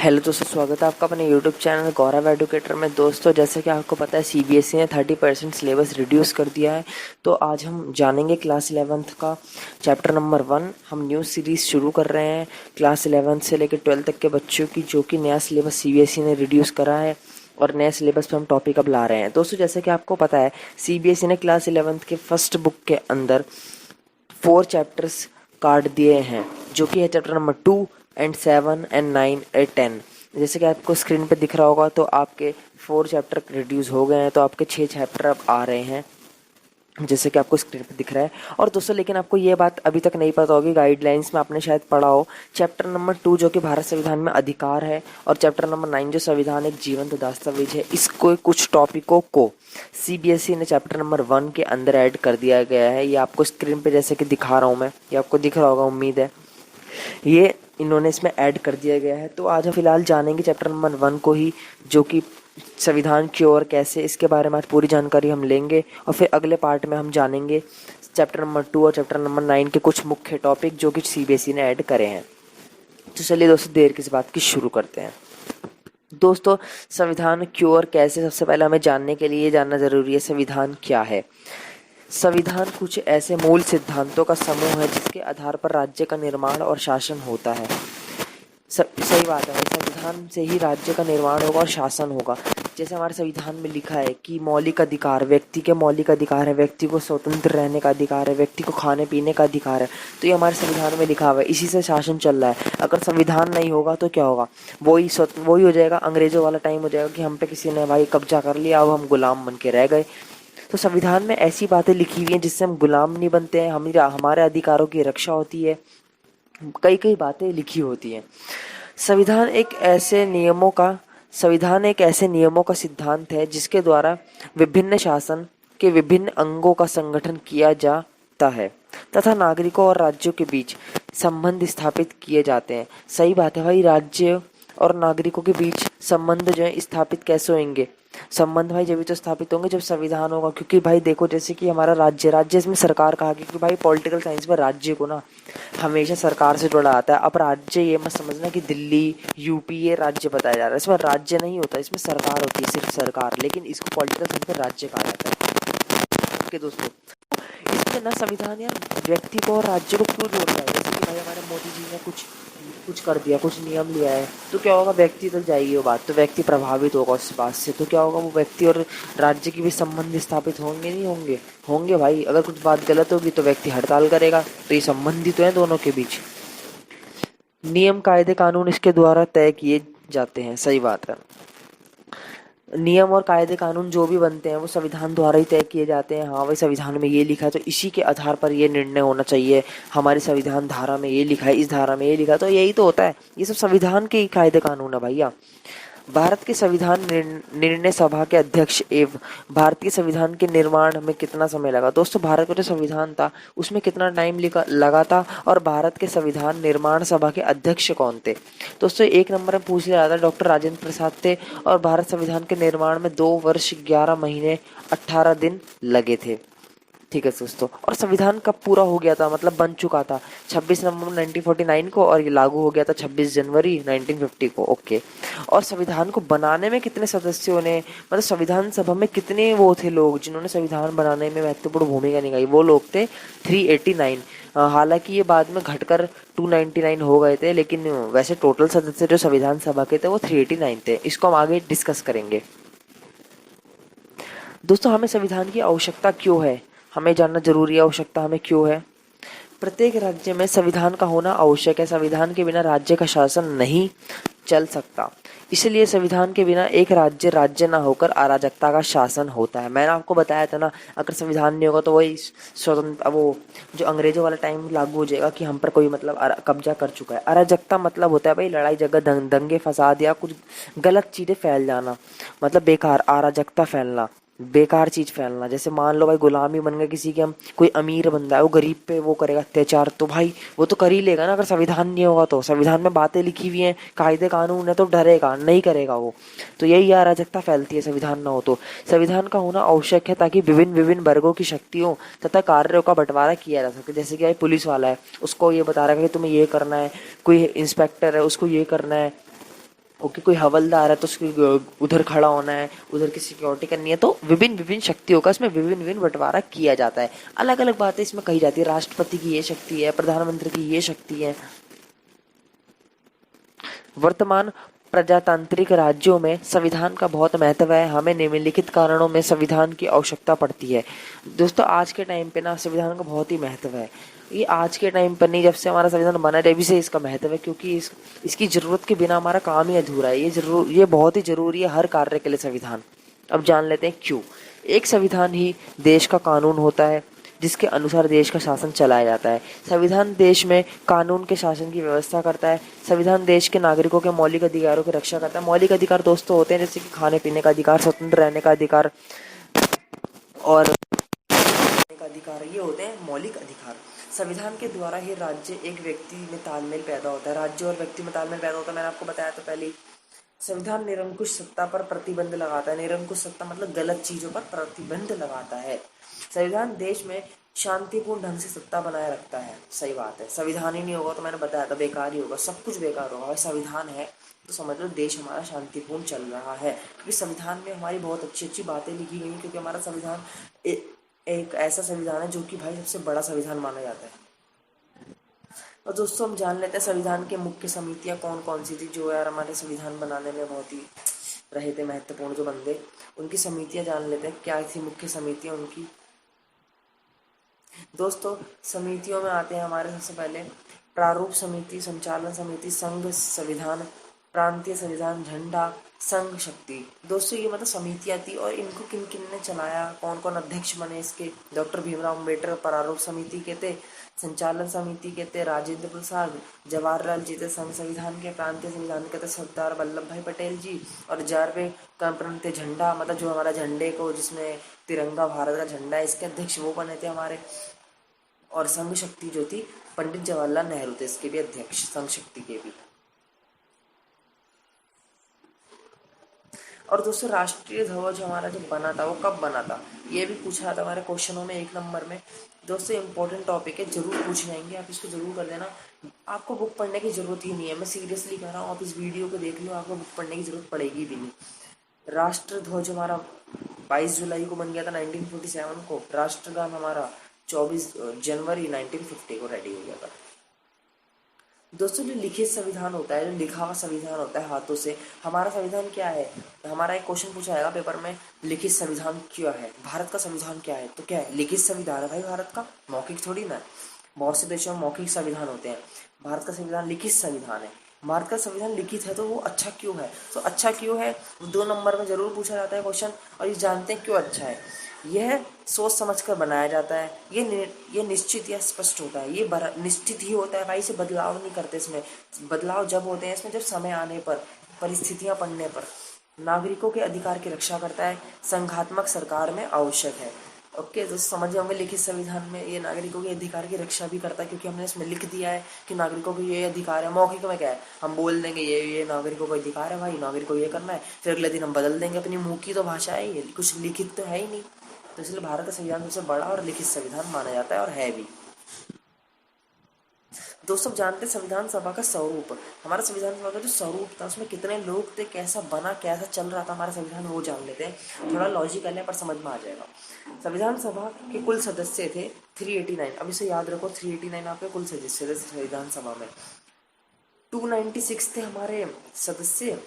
Hello दोस्तों, स्वागत है आपका अपने यूट्यूब चैनल गौरव एडुकेटर में। दोस्तों, जैसे कि आपको पता है सीबीएसई ने 30% सिलेबस रिड्यूस कर दिया है। तो आज हम जानेंगे क्लास 11th का चैप्टर नंबर 1। हम न्यू सीरीज़ शुरू कर रहे हैं क्लास 11th से लेकर 12th तक के बच्चों की, जो कि नया सिलेबस सीबीएसई ने रिड्यूस करा है और नए सिलेबस पे हम टॉपिक अब ला रहे हैं। दोस्तों, जैसे कि आपको पता है सीबीएसई ने क्लास 11th के फर्स्ट बुक के अंदर 4 चैप्टर्स काट दिए हैं, जो कि है chapter number 2 and 7 and 9 and 10। जैसे कि आपको स्क्रीन पे दिख रहा होगा, तो आपके 4 चैप्टर रिड्यूस हो गए हैं, तो आपके 6 चैप्टर अब आ रहे हैं, जैसे कि आपको स्क्रीन पे दिख रहा है। और दोस्तों, लेकिन आपको ये बात अभी तक नहीं पता होगी, गाइडलाइंस में आपने शायद पढ़ा हो, चैप्टर नंबर 2 जो कि भारत संविधान में अधिकार है, और चैप्टर नंबर 9 जो संविधान एक जीवंत दस्तावेज है, इसको कुछ टॉपिकों को सीबीएसई ने चैप्टर नंबर 1 के अंदर ऐड कर दिया गया है। ये आपको स्क्रीन पे जैसे कि दिखा रहा हूँ मैं, ये आपको दिख रहा होगा, उम्मीद है। ये इन्होंने इसमें ऐड कर दिया गया है। तो आज हम फिलहाल जानेंगे चैप्टर नंबर 1 को ही, जो कि संविधान क्यों और कैसे, इसके बारे में आज पूरी जानकारी हम लेंगे। और फिर अगले पार्ट में हम जानेंगे चैप्टर नंबर 2 और चैप्टर नंबर 9 के कुछ मुख्य टॉपिक जो कि सीबीएसई ने ऐड करे हैं। तो चलिए दोस्तों, देर किस बात की, शुरू करते हैं। दोस्तों, संविधान क्यों और कैसे, सबसे पहले हमें जानने के लिए ये जानना जरूरी है संविधान क्या है। संविधान कुछ ऐसे मूल सिद्धांतों का समूह है जिसके आधार पर राज्य का निर्माण और शासन होता है। सही बात है भाई, संविधान से ही राज्य का निर्माण होगा और शासन होगा। जैसे हमारे संविधान में लिखा है कि मौलिक अधिकार, व्यक्ति के मौलिक अधिकार है, व्यक्ति को स्वतंत्र रहने का अधिकार है, व्यक्ति को खाने पीने का अधिकार है। तो ये हमारे संविधान में लिखा हुआ है, इसी से शासन चल रहा है। अगर संविधान नहीं होगा तो क्या होगा, वही हो जाएगा, अंग्रेजों वाला टाइम हो जाएगा कि हम पे किसी ने भाई कब्जा कर लिया, अब हम गुलाम बन के रह गए। तो संविधान में ऐसी बातें लिखी हुई हैं जिससे हम गुलाम नहीं बनते हैं, हमारे अधिकारों की रक्षा होती है, कई कई बातें लिखी होती हैं। संविधान एक ऐसे नियमों का सिद्धांत है जिसके द्वारा विभिन्न शासन के विभिन्न अंगों का संगठन किया जाता है तथा नागरिकों और राज्यों के बीच संबंध स्थापित किए जाते हैं। सही बात है भाई, राज्य और नागरिकों के बीच संबंध जो है स्थापित कैसे होंगे, संबंध भाई जब भी तो स्थापित होंगे जब संविधान होगा। क्योंकि भाई देखो, जैसे कि हमारा राज्य इसमें सरकार कहा, क्योंकि भाई पॉलिटिकल साइंस में राज्य को ना हमेशा सरकार से जोड़ा आता है। अब राज्य ये मत समझना कि दिल्ली यूपी ये राज्य बताया जा रहा है, इसमें राज्य नहीं होता, इसमें सरकार होती है, सिर्फ सरकार, लेकिन इसको पॉलिटिकल साइंस में राज्य कहा जाता है। ओके दोस्तों, इसमें ना संविधान यार व्यक्ति को और राज्य को क्यों जोड़ रहा है। जैसे कि भाई हमारे मोदी जी ने कुछ कर दिया, कुछ नियम लिया है, तो क्या होगा, व्यक्ति तक जाएगी वो बात, तो व्यक्ति प्रभावित होगा उस बात से। तो क्या होगा, वो व्यक्ति और राज्य के भी संबंध स्थापित होंगे, नहीं होंगे, होंगे भाई। अगर कुछ बात गलत होगी तो व्यक्ति हड़ताल करेगा, तो ये संबंधित तो है दोनों के बीच। नियम कायदे कानून इसके द्वारा तय किए जाते हैं। सही बात है, नियम और कायदे कानून जो भी बनते हैं वो संविधान द्वारा ही तय किए जाते हैं। हाँ भाई, संविधान में ये लिखा है तो इसी के आधार पर ये निर्णय होना चाहिए। हमारी संविधान धारा में ये लिखा है, इस धारा में ये लिखा है, तो यही तो होता है। ये सब संविधान के ही कायदे कानून है भैया। भारत के संविधान निर्णय सभा के अध्यक्ष एवं भारतीय संविधान के निर्माण में कितना समय लगा। दोस्तों, भारत का जो संविधान था उसमें कितना टाइम लगा था, और भारत के संविधान निर्माण सभा के अध्यक्ष कौन थे। दोस्तों, 1 नंबर में पूछ लिया था, डॉक्टर राजेंद्र प्रसाद थे, और भारत संविधान के निर्माण में 2 वर्ष 11 महीने 18 दिन लगे थे। ठीक है दोस्तों, और संविधान कब पूरा हो गया था, मतलब बन चुका था 26 नवंबर 1949 को, और ये लागू हो गया था 26 जनवरी 1950 को। ओके, और संविधान को बनाने में कितने सदस्यों ने, मतलब संविधान सभा में कितने वो थे लोग जिन्होंने संविधान बनाने में महत्वपूर्ण भूमिका निभाई, वो लोग थे 389। हालांकि ये बाद में घटकर 299 हो गए थे, लेकिन वैसे टोटल सदस्य जो संविधान सभा के थे वो 389 थे। इसको हम आगे डिस्कस करेंगे। दोस्तों, हमें संविधान की आवश्यकता क्यों है, हमें जानना जरूरी है आवश्यकता हमें क्यों है। प्रत्येक राज्य में संविधान का होना आवश्यक है। संविधान के बिना राज्य का शासन नहीं चल सकता, इसलिए संविधान के बिना एक राज्य ना होकर अराजकता का शासन होता है। मैंने आपको बताया था ना, अगर संविधान नहीं होगा तो वही स्वतंत्र, वो जो अंग्रेजों वाला टाइम लागू हो जाएगा कि हम पर कोई मतलब कब्जा कर चुका है। अराजकता मतलब होता है भाई लड़ाई झगड़ा, दंगे फसाद या कुछ गलत चीजें फैल जाना, मतलब बेकार, अराजकता फैलना, बेकार चीज फैलना। जैसे मान लो भाई गुलामी बन गए किसी के, हम कोई अमीर बंदा है वो गरीब पे वो करेगा अत्याचार, तो भाई वो तो कर ही लेगा ना। अगर संविधान नहीं होगा तो, संविधान में बातें लिखी हुई हैं, कायदे कानून है, तो डरेगा नहीं, करेगा वो। तो यही अराजकता फैलती है संविधान ना हो तो। संविधान का होना आवश्यक है ताकि विभिन्न विभिन्न वर्गों की शक्तियों तथा कार्यों का बंटवारा किया जा सके। जैसे कि भाई पुलिस वाला है, उसको ये बता रहा है कि तुम्हें ये करना है, कोई इंस्पेक्टर है उसको ये करना है, ओके, कोई हवलदार है तो उसकी उधर खड़ा होना है, उधर की सिक्योरिटी करनी है, तो विभिन्न विभिन्न शक्तियों का इसमें विभिन्न विभिन्न बंटवारा किया जाता है। अलग अलग बातें इसमें कही जाती है, राष्ट्रपति की ये शक्ति है, प्रधानमंत्री की ये शक्ति है। वर्तमान प्रजातांत्रिक राज्यों में संविधान का बहुत महत्व है। हमें निम्नलिखित कारणों में संविधान की आवश्यकता पड़ती है। दोस्तों आज के टाइम पे ना संविधान का बहुत ही महत्व है। ये आज के टाइम पर नहीं, जब से हमारा संविधान बना है तभी से इसका महत्व है, क्योंकि इसकी जरूरत के बिना हमारा काम ही अधूरा है। ये बहुत ही जरूरी है हर कार्य के लिए संविधान। अब जान लेते हैं क्यों। एक संविधान ही देश का कानून होता है जिसके अनुसार देश का शासन चलाया जाता है। संविधान देश में कानून के शासन की व्यवस्था करता है। संविधान देश के नागरिकों के मौलिक अधिकारों की रक्षा करता है। मौलिक अधिकार दोस्तों होते हैं जैसे कि खाने पीने का अधिकार, स्वतंत्र रहने का अधिकार और रहने का अधिकार, ये होते हैं मौलिक अधिकार। संविधान के द्वारा ही राज्य एक व्यक्ति में तालमेल पैदा होता है, राज्य और व्यक्ति में तालमेल पैदा होता है। मैंने आपको बताया था पहले। संविधान निरंकुश सत्ता पर प्रतिबंध लगाता है। निरंकुश सत्ता मतलब गलत चीजों पर प्रतिबंध लगाता है। संविधान देश में शांतिपूर्ण ढंग से सत्ता बनाए रखता है। सही बात है, संविधान ही नहीं होगा तो मैंने बताया था बेकार ही होगा, सब कुछ बेकार होगा। भाई संविधान है तो समझ लो देश हमारा शांतिपूर्ण चल रहा है, क्योंकि संविधान में हमारी बहुत अच्छी अच्छी बातें लिखी गई हैं। क्योंकि हमारा संविधान एक ऐसा संविधान है जो कि भाई सबसे बड़ा संविधान माना जाता है। और दोस्तों हम जान लेते हैं संविधान के मुख्य समितियां कौन कौन सी थी, जो यार हमारे संविधान बनाने में बहुत ही रहे थे महत्वपूर्ण जो बंदे, उनकी समितियां जान लेते हैं क्या थी मुख्य समितियां उनकी। दोस्तों समितियों में आते हैं हमारे सबसे पहले प्रारूप समिति, संचालन समिति, संघ संविधान, प्रांतीय संविधान, झंडा, संघ शक्ति। दोस्तों ये मतलब समितियां थी और इनको किन किन ने चलाया, कौन कौन अध्यक्ष बने इसके। डॉक्टर भीमराव अम्बेडकर प्रारूप समिति के थे, संचालन समिति के थे राजेंद्र प्रसाद, जवाहरलाल जी थे संघ संविधान के, प्रांतीय संविधान के थे सरदार वल्लभ भाई पटेल जी, और 11वें कंप्रेंट थे झंडा, मतलब जो हमारा झंडे को जिसमें तिरंगा भारत का झंडा है इसके अध्यक्ष वो बने थे हमारे। और संघ शक्ति जो थी पंडित जवाहरलाल नेहरू थे इसके भी अध्यक्ष, संघ शक्ति के भी। और दोस्तों राष्ट्रीय ध्वज हमारा जो बना था वो कब बना था, ये भी पूछा था हमारे क्वेश्चनों में 1 नंबर में। दोस्तों इंपॉर्टेंट टॉपिक है, जरूर पूछ जाएंगे, आप इसको जरूर कर लेना। आपको बुक पढ़ने की जरूरत ही नहीं है, मैं सीरियसली कह रहा हूँ, आप इस वीडियो को देख लो, आपको बुक पढ़ने की जरूरत पड़ेगी भी नहीं। राष्ट्र ध्वज हमारा 22 जुलाई को बन गया था 1947 को। राष्ट्रगान हमारा 24 जनवरी 1950 को रेडी हो गया था। दोस्तों जो लिखित संविधान होता है, जो लिखा हुआ संविधान होता है हाथों से, हमारा संविधान क्या है। हमारा एक क्वेश्चन पूछा जाएगा पेपर में, लिखित संविधान क्या है, भारत का संविधान क्या है, तो क्या है, लिखित संविधान है भाई भारत का, मौखिक थोड़ी ना है। बहुत से देशों में मौखिक संविधान होते हैं, भारत का संविधान लिखित संविधान है। भारत का संविधान लिखित है तो वो अच्छा क्यों है, तो अच्छा क्यों है 2 नंबर में जरूर पूछा जाता है क्वेश्चन। और ये जानते हैं क्यों अच्छा है, यह सोच समझ कर बनाया जाता है, ये निश्चित या स्पष्ट होता है, ये निश्चित ही होता है भाई, इसे बदलाव नहीं करते। इसमें बदलाव जब होते हैं इसमें जब समय आने पर, परिस्थितियां पड़ने पर। नागरिकों के अधिकार की रक्षा करता है, संघात्मक सरकार में आवश्यक है। ओके तो समझ होंगे लिखित संविधान में ये नागरिकों के अधिकार की रक्षा भी करता है, क्योंकि हमने इसमें लिख दिया है कि नागरिकों को ये अधिकार है। मौखिक में क्या है, हम बोल देंगे ये नागरिकों का अधिकार है भाई, नागरिकों को ये करना है, फिर अगले दिन हम बदल देंगे। अपनी मुंह की तो भाषा है ये, कुछ लिखित तो है ही नहीं। तो इसलिए भारत का संविधान सबसे बड़ा और लिखित संविधान माना जाता है और है भी। दोस्तों जानते हैं संविधान सभा का स्वरूप, हमारा संविधान सभा का जो स्वरूप था उसमें कितने लोग थे, कैसा बना, कैसा चल रहा था हमारा संविधान, वो जान लेते हैं। थोड़ा लॉजिकल है पर समझ में आ जाएगा। संविधान सभा के कुल सदस्य थे 389। अब इसे याद रखो, 389 आपके कुल सदस्य थे संविधान सभा में। 296 थे हमारे सदस्य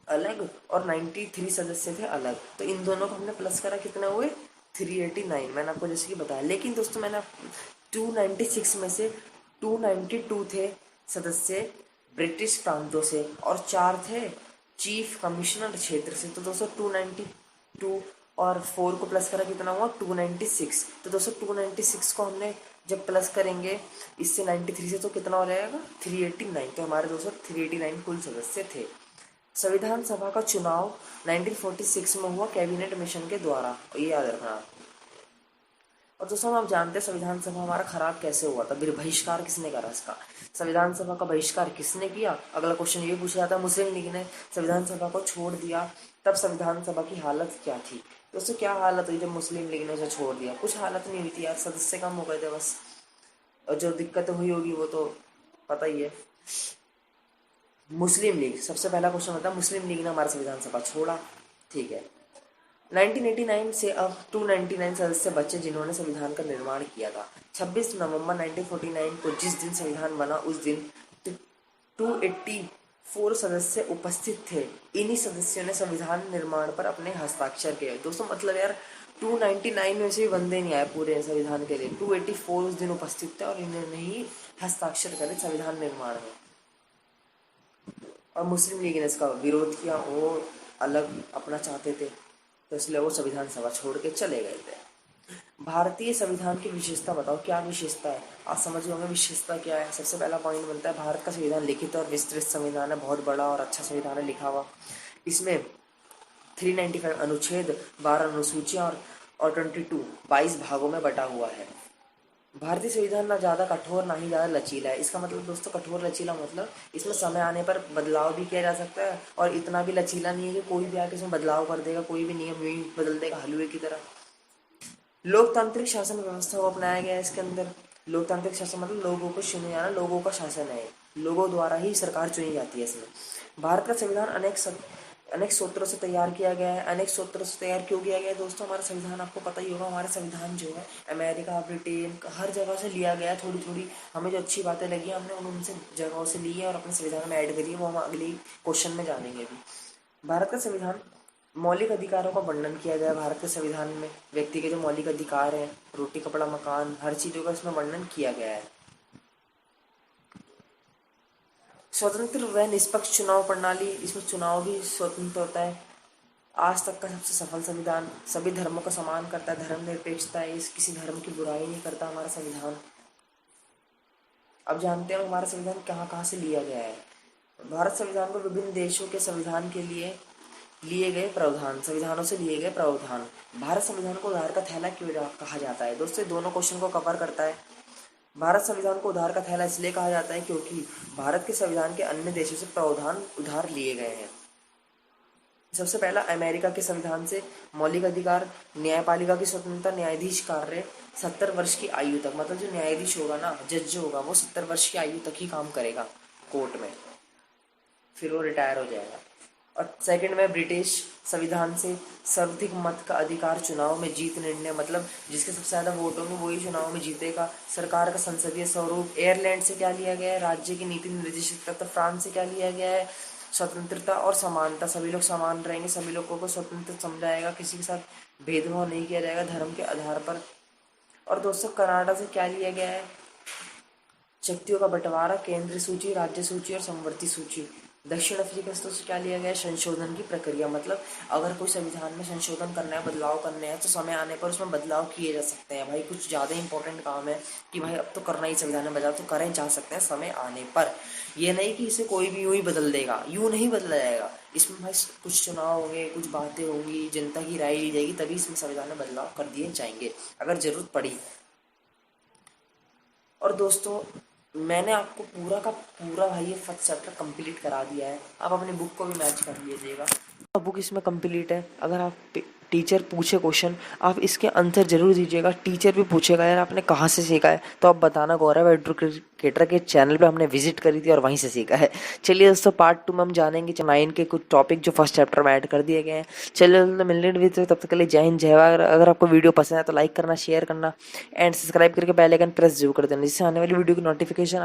अलग और 93 सदस्य थे अलग, तो इन दोनों को हमने प्लस करा, कितने हुए 389, मैंने आपको जैसे कि बताया। लेकिन दोस्तों मैंने 296 में से 292 थे सदस्य ब्रिटिश प्रांतों से और 4 थे चीफ कमिश्नर क्षेत्र से। तो दोस्तों 292 और 4 को प्लस करा कितना हुआ 296। तो दोस्तों 296 को हमने जब प्लस करेंगे इससे 93 से तो कितना हो जाएगा 389। तो हमारे दोस्तों 389 कुल सदस्य थे। संविधान सभा का चुनाव 1946 में हुआ कैबिनेट मिशन के द्वारा, ये याद रखना। और दोस्तों आप जानते हैं संविधान सभा हमारा खराब कैसे हुआ था, बहिष्कार किसने करा इसका, संविधान सभा का बहिष्कार किसने किया। अगला क्वेश्चन ये पूछा जाता है, मुस्लिम लीग ने संविधान सभा को छोड़ दिया, तब संविधान सभा की हालत क्या थी। दोस्तों क्या हालत हुई जब मुस्लिम लीग ने उसे छोड़ दिया, कुछ हालत नहीं हुई थी यार, सदस्य कम हो गए थे बस। और जो दिक्कत हुई होगी वो तो पता ही है। मुस्लिम लीग, सबसे पहला क्वेश्चन होता है मुस्लिम लीग ने हमारा संविधान सभा छोड़ा, ठीक है। 1989 से अब 299 सदस्य बचे जिन्होंने संविधान का निर्माण किया था। 26 नवंबर 1949 को जिस दिन संविधान बना उस दिन 284 सदस्य उपस्थित थे। इन्हीं सदस्यों ने संविधान निर्माण पर अपने हस्ताक्षर किए। दोस्तों मतलब यार 299 में से भी बंदे नहीं आए पूरे संविधान के लिए, 284 उस दिन उपस्थित थे और इन्होंने ही हस्ताक्षर करे संविधान निर्माण में। और मुस्लिम लीग ने इसका विरोध किया, वो अलग अपना चाहते थे, तो इसलिए वो संविधान सभा छोड़ के चले गए थे। भारतीय संविधान की विशेषता बताओ, क्या विशेषता है? आप समझ होंगे विशेषता क्या है। सबसे पहला पॉइंट बनता है भारत का संविधान लिखित और विस्तृत संविधान है, बहुत बड़ा और अच्छा संविधान है लिखा हुआ। इसमें 395 अनुच्छेद, 12 अनुसूचियां और 22 भागों में बटा हुआ है। भारतीय संविधान ना ज़्यादा कठोर ना ही ज़्यादा लचीला है। इसका मतलब दोस्तों कठोर लचीला मतलब इसमें समय आने पर बदलाव भी किया जा सकता है, और इतना भी लचीला नहीं है कि कोई भी आके इसमें बदलाव कर देगा, कोई भी नियम यूं ही बदल देगा हलवे की तरह। लोकतांत्रिक शासन व्यवस्था को अपनाया गया है इसके अंदर। लोकतांत्रिक शासन मतलब लोगों को चुने जाना, लोगों का शासन है, लोगों द्वारा ही सरकार चुनी जाती है इसमें। भारत का संविधान अनेक सूत्रों से तैयार किया गया है। अनेक सूत्रों से तैयार क्यों किया गया है दोस्तों? हमारा संविधान आपको पता ही होगा, हमारा संविधान जो है अमेरिका, ब्रिटेन, हर जगह से लिया गया है। थोड़ी थोड़ी हमें जो अच्छी बातें लगी हमने उनसे जगहों से ली है और अपने संविधान में ऐड करी है, वो हम अगले क्वेश्चन में जानेंगे भी। भारत का संविधान मौलिक अधिकारों का वर्णन किया गया है। भारत के संविधान में व्यक्ति के जो मौलिक अधिकार हैं, रोटी कपड़ा मकान, हर चीज़ों का इसमें वर्णन किया गया है। स्वतंत्र व निष्पक्ष चुनाव प्रणाली, इसमें चुनाव भी स्वतंत्र होता है। आज तक का सबसे सफल संविधान, सभी धर्मों का सम्मान करता है, धर्मनिरपेक्षता है, इस किसी धर्म की बुराई नहीं करता हमारा संविधान। अब जानते हैं हमारा संविधान कहाँ कहाँ से लिया गया है। भारत संविधान को विभिन्न देशों के संविधान के लिए लिए गए प्रावधान, संविधानों से लिए गए प्रावधान। भारत संविधान को उधार का थैला क्यों कहा जाता है? दोस्तों दोनों क्वेश्चन को कवर करता है। भारत संविधान को उधार का थैला इसलिए कहा जाता है क्योंकि भारत के संविधान के अन्य देशों से प्रावधान उधार लिए गए हैं। सबसे पहला अमेरिका के संविधान से मौलिक अधिकार, न्यायपालिका की स्वतंत्रता, न्यायाधीश कार्य 70 वर्ष की आयु तक, मतलब जो न्यायाधीश होगा ना, जज जो होगा वो 70 वर्ष की आयु तक ही काम करेगा कोर्ट में, फिर वो रिटायर हो जाएगा। और सेकंड में ब्रिटिश संविधान से सर्वाधिक मत का अधिकार, चुनाव में जीत निर्णय, मतलब जिसके सबसे ज़्यादा वोट होंगे वही चुनाव में जीतेगा। सरकार का संसदीय स्वरूप, एयरलैंड से क्या लिया गया है? राज्य की नीति निर्देशित करता। फ्रांस से क्या लिया गया है? स्वतंत्रता और समानता, सभी लोग समान रहेंगे, सभी लोगों को स्वतंत्र समझाएगा, किसी के साथ भेदभाव नहीं किया जाएगा धर्म के आधार पर। और दोस्तों कनाडा से क्या लिया गया है? शक्तियों का बंटवारा, केंद्रीय सूची, राज्य सूची और समवर्ती सूची। दक्षिण अफ्रीका से क्या लिया गया है? संशोधन की प्रक्रिया, मतलब अगर कोई संविधान में संशोधन करना है, बदलाव करने हैं, तो समय आने पर उसमें बदलाव किए जा सकते हैं। भाई कुछ ज़्यादा इंपॉर्टेंट काम है कि भाई अब तो करना ही संविधान में बदलाव, तो करें जा सकते हैं समय आने पर। ये नहीं कि इसे कोई भी यूं ही बदल देगा, यूं नहीं बदला जाएगा। इसमें भाई कुछ चुनाव होंगे, कुछ बातें होंगी, जनता की राय ली जाएगी, तभी इसमें संविधान में बदलाव कर दिए जाएंगे अगर जरूरत पड़ी। और दोस्तों मैंने आपको पूरा का पूरा भाई ये फर्स्ट चैप्टर कंप्लीट करा दिया है। आप अपनी बुक को भी मैच कर लीजिएगा, बुक इसमें कंप्लीट है। अगर आप टीचर पूछे क्वेश्चन, आप इसके आंसर जरूर दीजिएगा। टीचर भी पूछेगा यार आपने कहाँ से सीखा है, तो आप बताना गौरव एडुकेटर के चैनल पे हमने विजिट करी थी और वहीं से सीखा है। चलिए दोस्तों पार्ट 2 में हम जानेंगे 9 के कुछ टॉपिक जो फर्स्ट चैप्टर में ऐड कर दिए गए हैं। चलिए मिलने भी, तब तक के लिए जय हिंद जय भारत। अगर आपको वीडियो पसंद है तो लाइक करना, शेयर करना एंड सब्सक्राइब करके बेल आइकन प्रेस जरूर कर देना, जिससे आने वाली वीडियो की नोटिफिकेशन